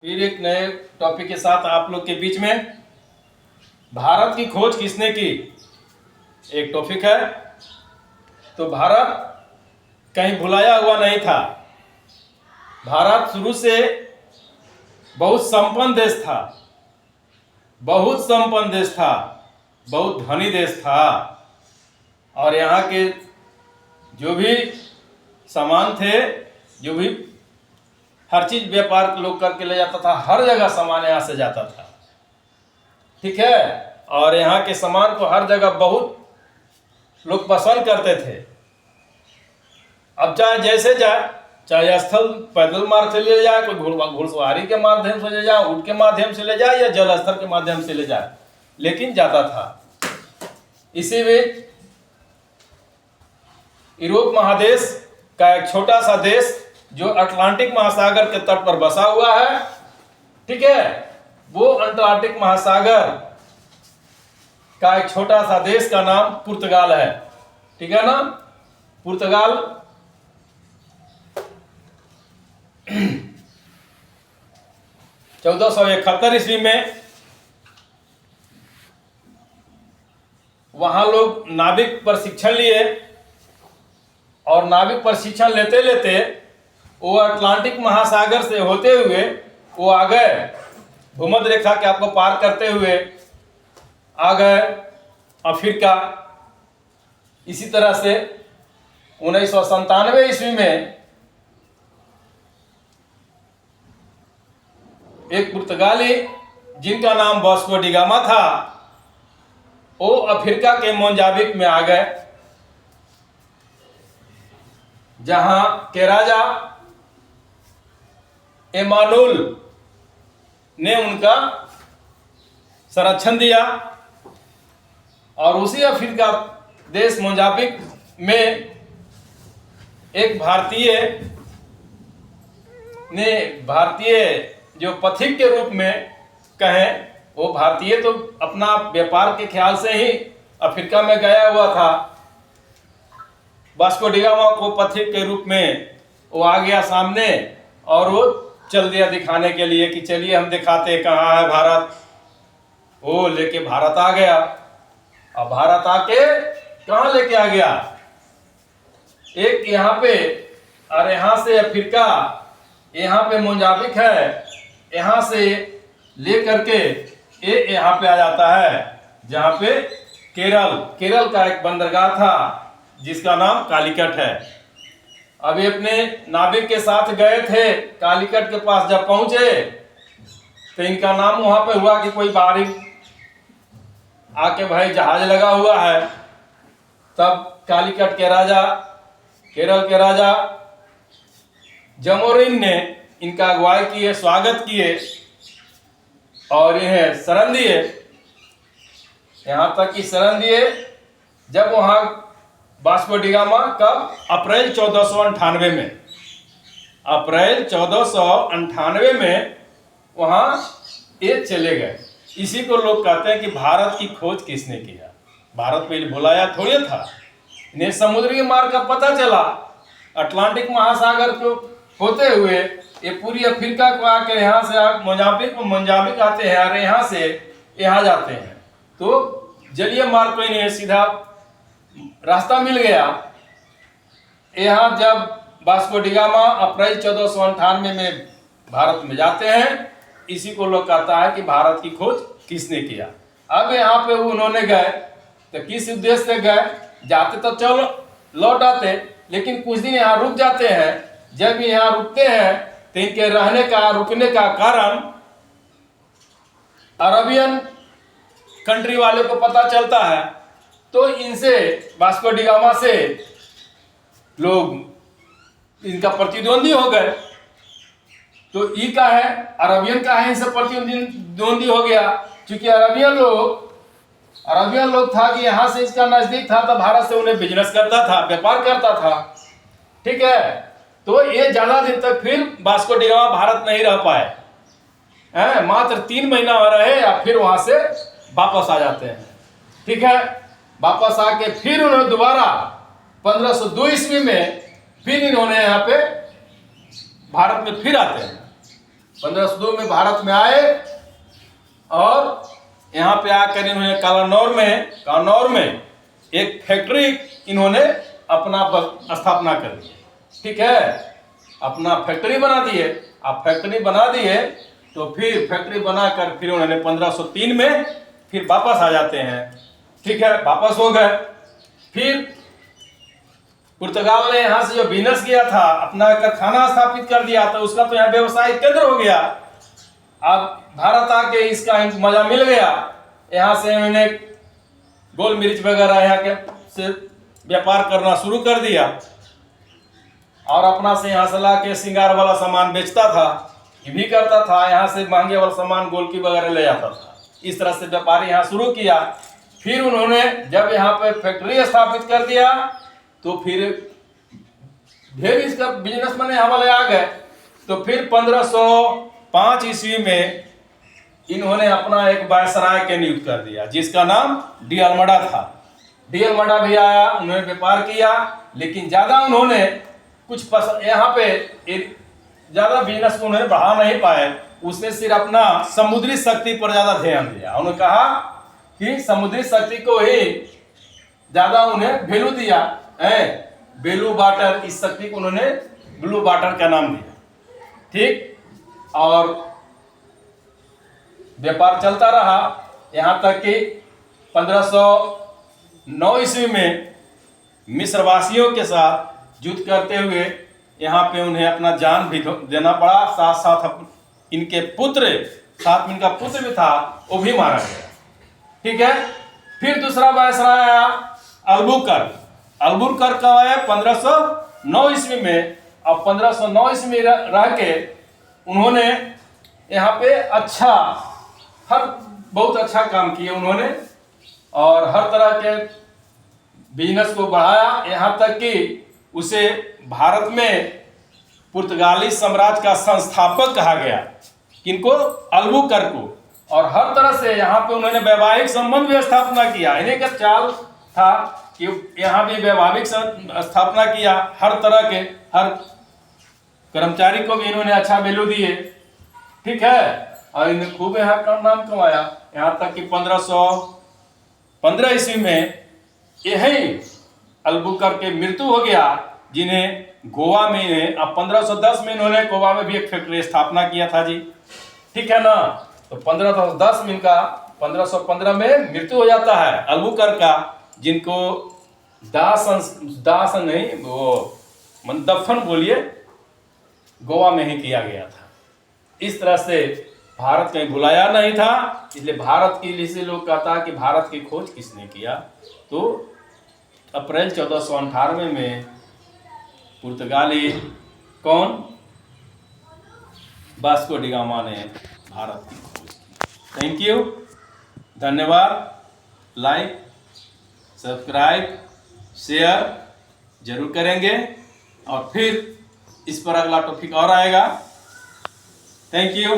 फिर एक नए टॉपिक के साथ आप लोग के बीच में भारत की खोज किसने की एक टॉपिक है। तो भारत कहीं भुलाया हुआ नहीं था। भारत शुरू से बहुत संपन्न देश था, बहुत संपन्न देश था, बहुत धनी देश था। और यहाँ के जो भी सामान थे, जो भी हर चीज व्यापार लोग करके ले जाता था, हर जगह सामान यहाँ से जाता था। ठीक है। और यहाँ के सामान को हर जगह बहुत लोग पसंद करते थे। अब चाहे जैसे जाए, चाहे स्थल पैदल मार्ग से ले जाए, कोई घुड़सवारी के माध्यम से ले जाए, ऊँट के माध्यम से ले जाए, या जल स्थल के माध्यम से ले जाए, लेकिन जाता था। इसी बीच यूरोप महादेश का एक छोटा सा देश जो अटलांटिक महासागर के तट पर बसा हुआ है, ठीक है, वो अटलांटिक महासागर का एक छोटा सा देश का नाम पुर्तगाल है। ठीक है ना। पुर्तगाल 1471 ईस्वी में वहां लोग नाविक प्रशिक्षण लिए, और नाविक प्रशिक्षण लेते लेते वो अटलांटिक महासागर से होते हुए वो आ गए, भूमध्य रेखा के आपको पार करते हुए आ गए अफ्रीका। इसी तरह से 1997 ईस्वी में एक पुर्तगाली जिनका नाम वास्को डी गामा था, वो अफ्रीका के मोजाम्बिक में आ गए, जहां के राजा एमानुएल ने उनका संरक्षण दिया। और उसी अफ्रीका देश मोजाम्बिक में एक भारतीय जो पथिक के रूप में कहें, वो भारतीय तो अपना व्यापार के ख्याल से ही अफ्रीका में गया हुआ था। वास्को डी गामा को पथिक के रूप में वो आ गया सामने, और वो चल दिया दिखाने के लिए कि चलिए हम दिखाते कहाँ है भारत। वो लेके भारत आ गया। अब भारत आके कहाँ लेके आ गया, एक यहाँ पे, और यहाँ से अफ्रीका, यहाँ पे मोजाम्बिक है, यहाँ से ले करके ये यहाँ पे आ जाता है, जहाँ पे केरल का एक बंदरगाह था जिसका नाम कालीकट है। अभी अपने नाविक के साथ गए थे, कालीकट के पास जब पहुंचे तो इनका नाम वहां पे हुआ कि कोई बाहरी आके भाई जहाज लगा हुआ है। तब कालीकट के राजा, केरल के राजा जमोरिन ने इनका अगुवाई किए, स्वागत किए और यह शरण दिए। यहाँ तक कि शरण दिए जब वहाँ वास्को डी गामा कब, अप्रैल 1498 में, अप्रैल 1498 में वहाँ ये चले गए। इसी को लोग कहते हैं कि भारत की खोज किसने किया। भारत पहले भुलाया थोड़ी था, इन्हें समुद्री मार्ग का पता चला। अटलांटिक महासागर को होते हुए ये पूरी अफ्रीका को आकर यहाँ से मोजाम्बिक आते हैं, और यहाँ से यहाँ जाते हैं। तो जलीय मार्ग को इन्हें सीधा रास्ता मिल गया। यहाँ जब वास्को डी गामा अप्रैल 1498 में भारत में जाते हैं, इसी को लोग कहता है कि भारत की खोज किसने किया। अब यहाँ पे उन्होंने गए तो किस उद्देश्य से गए, जाते तो चलो लौट आते, लेकिन कुछ दिन यहाँ रुक जाते हैं। जब यहाँ रुकते हैं तो इनके रुकने का कारण अरबियन कंट्री वाले को पता चलता है, तो इनसे वास्को डी गामा से लोग इनका प्रतिद्वंदी हो गए। तो ई का है, अरबियन का है, इनसे प्रतिद्वंदी हो गया। क्योंकि अरबियन लोग था कि यहाँ से इसका नजदीक था, तो भारत से उन्हें बिजनेस करता था, व्यापार करता था। ठीक है। तो ये ज्यादा दिन तक फिर वास्को डी गामा भारत नहीं रह पाए, मात्र 3 महीना रहे, या फिर वहां से वापस आ जाते हैं। ठीक है। वापस आके फिर उन्होंने दोबारा 1502 ईस्वी में फिर इन्होंने यहाँ पे भारत में फिर आते हैं। 1502 में भारत में आए और यहाँ पे आकर इन्होंने कानौर में एक फैक्ट्री इन्होंने अपना स्थापना कर दी। ठीक है, अपना फैक्ट्री बना दिए। अब फैक्ट्री बना दिए तो फिर फैक्ट्री बनाकर फिर उन्होंने 1503 में फिर वापस आ जाते हैं। ठीक है, वापस हो गए। फिर पुर्तगाल ने यहाँ से जो बिजनेस किया था, अपना कारखाना स्थापित कर दिया, तो उसका तो यहाँ व्यवसायिक केंद्र हो गया। अब भारत आके इसका मजा मिल गया। यहाँ से उन्होंने गोल मिर्च वगैरह यहाँ के से व्यापार करना शुरू कर दिया और अपना से यहाँ से ला के श्रृंगार वाला सामान बेचता था, ये भी करता था। यहाँ से महंगे वाला सामान गोलकी वगैरह ले जाता था। इस तरह से व्यापार यहाँ शुरू किया। फिर उन्होंने जब यहाँ पे फैक्ट्री स्थापित कर दिया तो फिर ढेर इसका बिजनेसमैन यहाँ वाले आ गए। तो फिर 1505 ईस्वी में इन्होंने अपना एक वायसराय के नियुक्त कर दिया, जिसका नाम डी अल्मडा था। डी अल्मडा भी आया, उन्होंने व्यापार किया, लेकिन ज़्यादा उन्होंने कुछ यहाँ पे ज़्यादा बिजनेस को उन्होंने बढ़ा नहीं पाए। उसने सिर्फ अपना समुद्री शक्ति पर ज़्यादा ध्यान दिया। उन्होंने कहा कि समुद्री शक्ति को ही ज़्यादा उन्हें वैल्यू दिया है। ब्लू वाटर, इस शक्ति को उन्होंने ब्लू वाटर का नाम दिया। ठीक, और व्यापार चलता रहा यहाँ तक कि 1509 ईस्वी में मिस्रवासियों के साथ युद्ध करते हुए यहाँ पे उन्हें अपना जान भी देना पड़ा। साथ साथ इनके पुत्र, साथ में इनका पुत्र भी था, वो भी मारा गया। ठीक है, फिर दूसरा वायसराय आया अल्बुकर्क कब आया? 1509 ईस्वी में। अब 1509 ईस्वी में रह के उन्होंने यहाँ पे बहुत अच्छा काम किया उन्होंने, और हर तरह के बिजनेस को बढ़ाया। यहाँ तक कि उसे भारत में पुर्तगाली साम्राज्य का संस्थापक कहा गया, किनको? अल्बुकर्क को। और हर तरह से यहाँ पे उन्होंने वैवाहिक संबंध भी स्थापना किया। इन्हीं का चाल था कि यहाँ भी वैवाहिक स्थापना किया। हर तरह के हर कर्मचारी को भी इन्होंने अच्छा वैल्यू दिए। ठीक है, और इन्हें खूब यहाँ का नाम कमाया। यहाँ तक कि 1515 ईस्वी में यही अल्बुकर्क की मृत्यु हो गया, जिन्हें गोवा में अब 1510 में इन्होंने गोवा में भी एक फैक्ट्री स्थापना किया था जी। ठीक है ना, तो 1510 में इनका 1515 में मृत्यु हो जाता है अल्बुकर्क का, जिनको दासन नहीं, वो दफन बोलिए, गोवा में ही किया गया था। इस तरह से भारत कहीं भुलाया नहीं था। इसलिए भारत के लिए से लोग कहता है कि भारत की खोज किसने किया, तो अप्रैल 1498 में पुर्तगाली कौन? वास्को डी गामा ने भारत की खोज की। थैंक यू, धन्यवाद। लाइक, सब्सक्राइब, शेयर जरूर करेंगे, और फिर इस पर अगला टॉपिक और आएगा। Thank you.